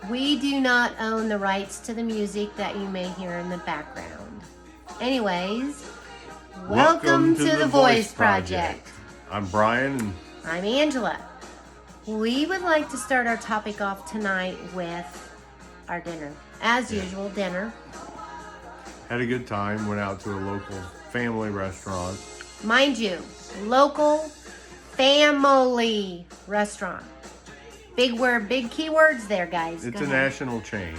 We do not own the rights to the music that you may hear in the background. Anyways, welcome to the Voice Project. I'm Brian. I'm Angela. We would like to start our topic off tonight with our dinner. As usual, dinner. Had a good time. Went out to a local family restaurant. Mind you, local family restaurant. Big word, big keywords there, guys. It's a national chain.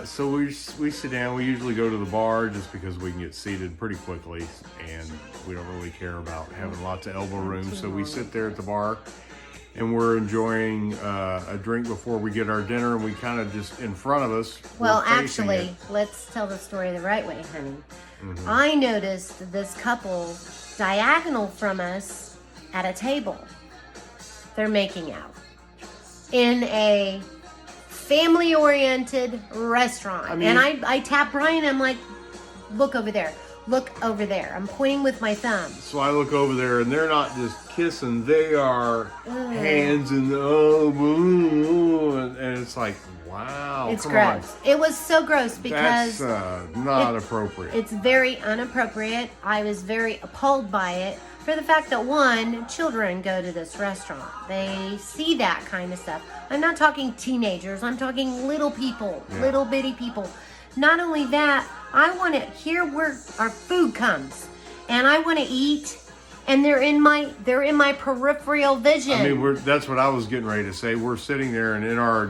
So we sit down. We usually go to the bar just because we can get seated pretty quickly, and we don't really care about having lots of elbow room. So we sit there at the bar, and we're enjoying a drink before we get our dinner. And we kind of just in front of us. Well, actually, let's tell the story the right way, honey. Mm-hmm. I noticed this couple diagonal from us at a table. They're making out in a family-oriented restaurant. And I tap Brian. I'm like, look over there. Look over there. I'm pointing with my thumb. So I look over there, and they're not just kissing. They are hands in the and it's like, wow. It's gross. It was so gross because that's not appropriate. It's very inappropriate. I was very appalled by it. For the fact that, one, children go to this restaurant. They see that kind of stuff. I'm not talking teenagers. I'm talking little people, little bitty people. Not only that, I want to hear where our food comes, and I want to eat, and they're in my peripheral vision. I mean, that's what I was getting ready to say. We're sitting there, and in our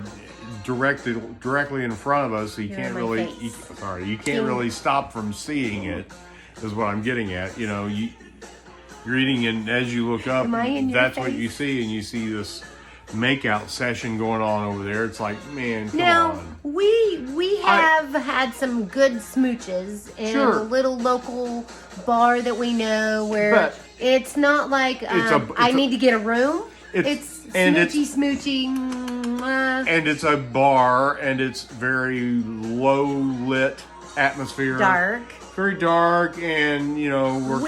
directly in front of us, so you can't really stop from seeing it. Is what I'm getting at. You know, you're eating, and as you look up, that's what you see, and you see this makeout session going on over there. It's like, man, come on. We have had some good smooches in a little local bar that we know where it's not like I need to get a room. It's smoochy. And it's a bar, and it's very low lit atmosphere. Very dark, and we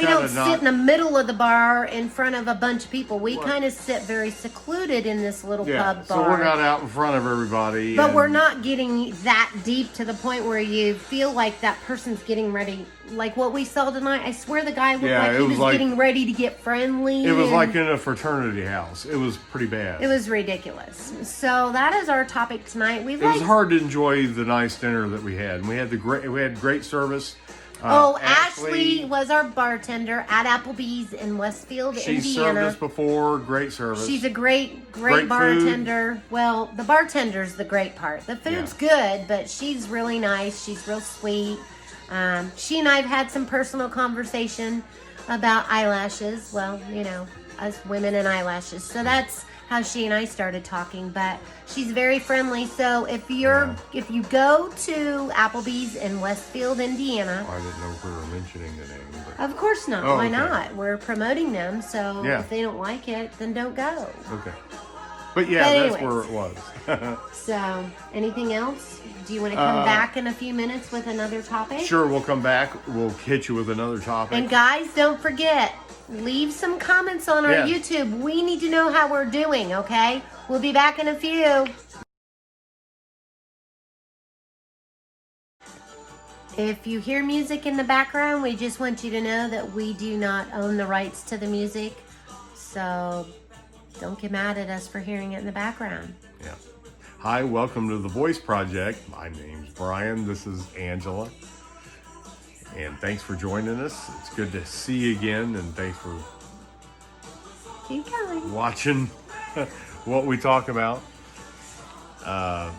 don't sit in the middle of the bar in front of a bunch of people. We kind of sit very secluded in this little pub bar. So we're not out in front of everybody. But we're not getting that deep to the point where you feel like that person's getting ready. Like what we saw tonight, I swear the guy looked like he was getting ready to get friendly. It was like in a fraternity house. It was pretty bad. It was ridiculous. So that is our topic tonight. It was hard to enjoy the nice dinner that we had. And we had great service. Ashley was our bartender at Applebee's in Westfield, Indiana. She served us before. Great service. She's a great bartender. Food. Well, the bartender's the great part. The food's good, but she's really nice. She's real sweet. She and I have had some personal conversation about eyelashes. Well, us women and eyelashes. So that's how she and I started talking, but she's very friendly. So if you go to Applebee's in Westfield, Indiana, I didn't know if we were mentioning the name. But... Of course not. Why not? We're promoting them, so if they don't like it, then don't go. Okay. But that's where it was. So, anything else? Do you want to come back in a few minutes with another topic? Sure, we'll come back. We'll hit you with another topic. And guys, don't forget, leave some comments on our YouTube. We need to know how we're doing, okay? We'll be back in a few. If you hear music in the background, we just want you to know that we do not own the rights to the music. So don't get mad at us for hearing it in the background. Yeah. Hi, welcome to the Voice Project. My name's Brian. This is Angela. And thanks for joining us. It's good to see you again, and thanks for watching what we talk about. Go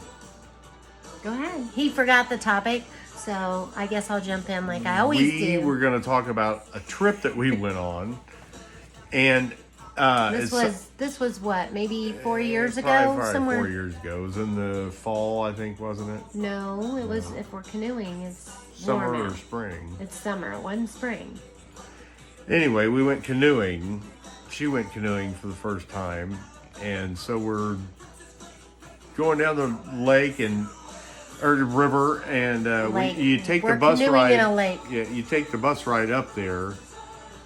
ahead. He forgot the topic, so I guess I'll jump in like I always do. We were going to talk about a trip that we went on, and this was what, maybe 4 years ago? Probably somewhere 4 years ago. It was in the fall, I think, wasn't it? No, it was. If we're canoeing, it's summer warm or spring. It's summer. It wasn't spring. Anyway, we went canoeing. She went canoeing for the first time, and so we're going down the lake or the river, and you take the bus ride. In a lake. Yeah, you take the bus ride up there.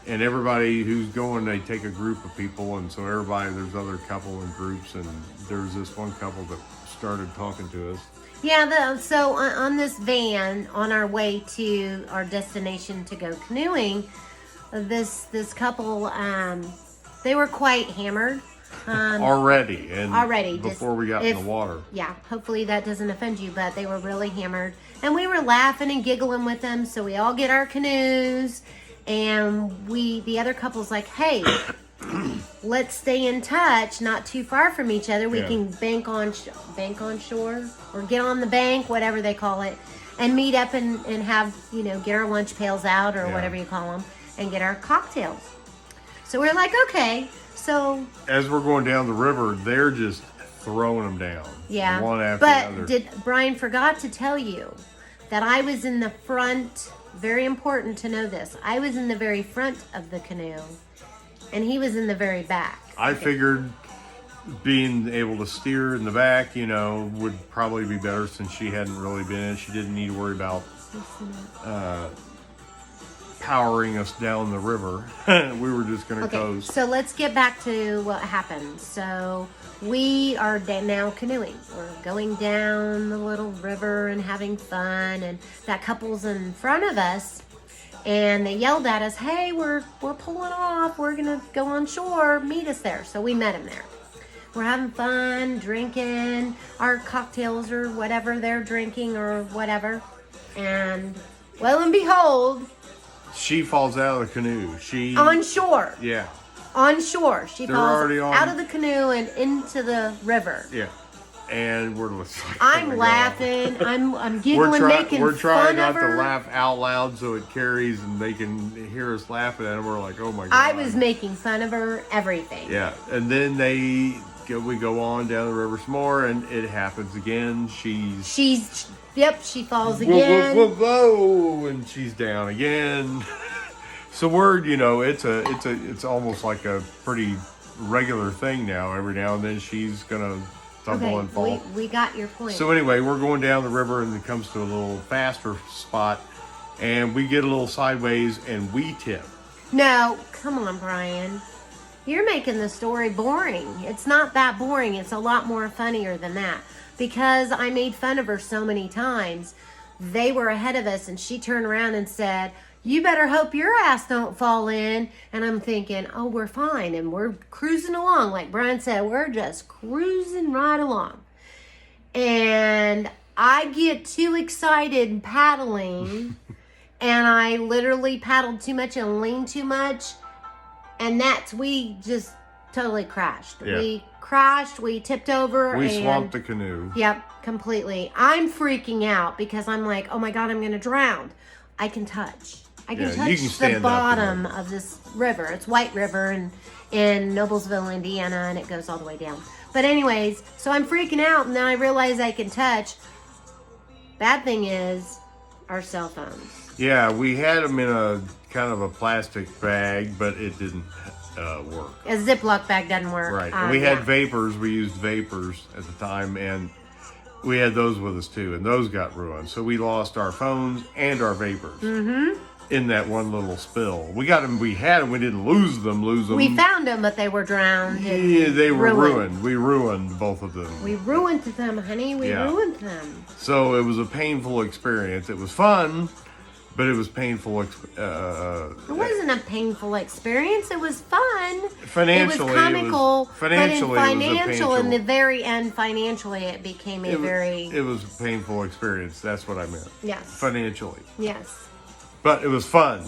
And everybody who's going, they take a group of people, and so there's other couple in groups, and there's this one couple that started talking to us. Yeah, so on this van, on our way to our destination to go canoeing, this couple, they were quite hammered. Already, before we got in the water. Yeah, hopefully that doesn't offend you, but they were really hammered. And we were laughing and giggling with them, so we all get our canoes, and the other couple's like, hey, let's stay in touch, not too far from each other. We can bank on shore, or get on the bank, whatever they call it, and meet up and have, get our lunch pails out, or whatever you call them, and get our cocktails. So we're like, okay. So as we're going down the river, they're just throwing them down. Yeah. One after the other. But Brian forgot to tell you that I was in the front. Very important to know this. I was in the very front of the canoe, and he was in the very back. I figured being able to steer in the back, would probably be better, since she hadn't really been in. She didn't need to worry about powering us down the river. We were just going to coast. So let's get back to what happened. So we are now canoeing. We're going down the little river and having fun, and that couple's in front of us, and they yelled at us, hey, we're pulling off, we're gonna go on shore, meet us there. So we met them there. We're having fun, drinking our cocktails or whatever they're drinking or whatever, and lo and behold, she falls out of the canoe. On shore. Yeah. On shore. She falls already out of the canoe and into the river. Yeah. And we're like, I'm laughing. I'm giggling, making we're trying fun of her. not to laugh out loud so it carries and they can hear us laughing at them. We're like, oh my God. I was making fun of her, everything. Yeah. And then we go on down the river some more, and it happens again. Yep, she falls again. Whoa, and she's down again. So it's almost like a pretty regular thing now. Every now and then she's gonna tumble and fall. We got your point. So anyway, we're going down the river, and it comes to a little faster spot, and we get a little sideways, and we tip. No, come on, Brian. You're making the story boring. It's not that boring. It's a lot more funnier than that. Because I made fun of her so many times, they were ahead of us, and she turned around and said, you better hope your ass don't fall in. And I'm thinking, oh, we're fine, and we're cruising along. Like Brian said, we're just cruising right along. And I get too excited paddling, and I literally paddled too much and leaned too much, and we just totally crashed. Yeah. We crashed, we tipped over. We swamped the canoe. Yep, completely. I'm freaking out because I'm like, oh my God, I'm going to drown. I can touch you can the bottom of this river. It's White River in Noblesville, Indiana, and it goes all the way down. But anyways, so I'm freaking out, and then I realize I can touch. Bad thing is our cell phones. Yeah, we had them in a kind of a plastic bag, but it didn't work. A Ziploc bag doesn't work. Right. And we had vapors. We used vapors at the time, and we had those with us too, and those got ruined. So we lost our phones and our vapors in that one little spill. We got them. We had them. We didn't lose them. We found them, but they were drowned. Yeah, they were ruined. We ruined both of them. We ruined them, honey. We ruined them. So it was a painful experience. It was fun, but it was painful. It wasn't a painful experience. It was fun. Financially, it was comical. Financially, but in the very end, financially, it became It was a painful experience. That's what I meant. Yes. Financially. Yes. But it was fun.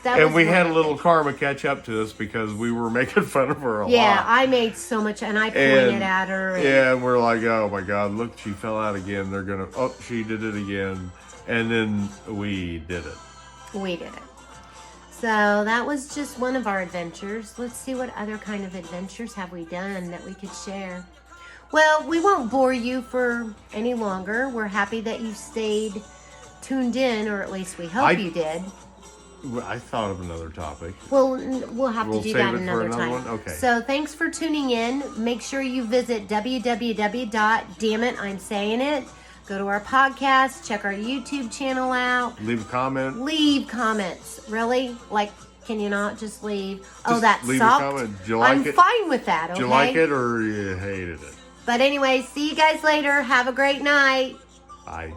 And we had a little karma catch up to us because we were making fun of her a lot. Yeah, I made so much, and I pointed at her. And we're like, oh my God, look, she fell out again. She did it again. And then we did it. We did it. So that was just one of our adventures. Let's see what other kind of adventures have we done that we could share. Well, we won't bore you for any longer. We're happy that you stayed tuned in, or at least we hope you did. I thought of another topic. Well, we'll have to do that another time. One? Okay. So thanks for tuning in. Make sure you visit www.dammitimsayingit. Go to our podcast, check our YouTube channel out. Leave a comment. Leave comments. Really? Like Can you not just leave? Just that's leave soft. a comment. Did you like I'm it? fine with that, okay? Did you like it or you hated it? But anyway, see you guys later. Have a great night. Bye.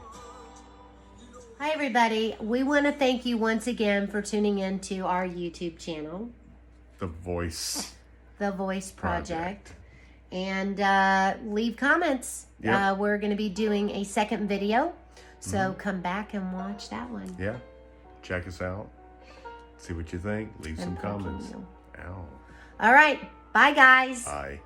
Hi, everybody. We want to thank you once again for tuning in to our YouTube channel. The Voice Project. And leave comments. Yep. We're going to be doing a second video. So come back and watch that one. Yeah. Check us out. See what you think. Leave some comments. Ow. All right. Bye, guys. Bye.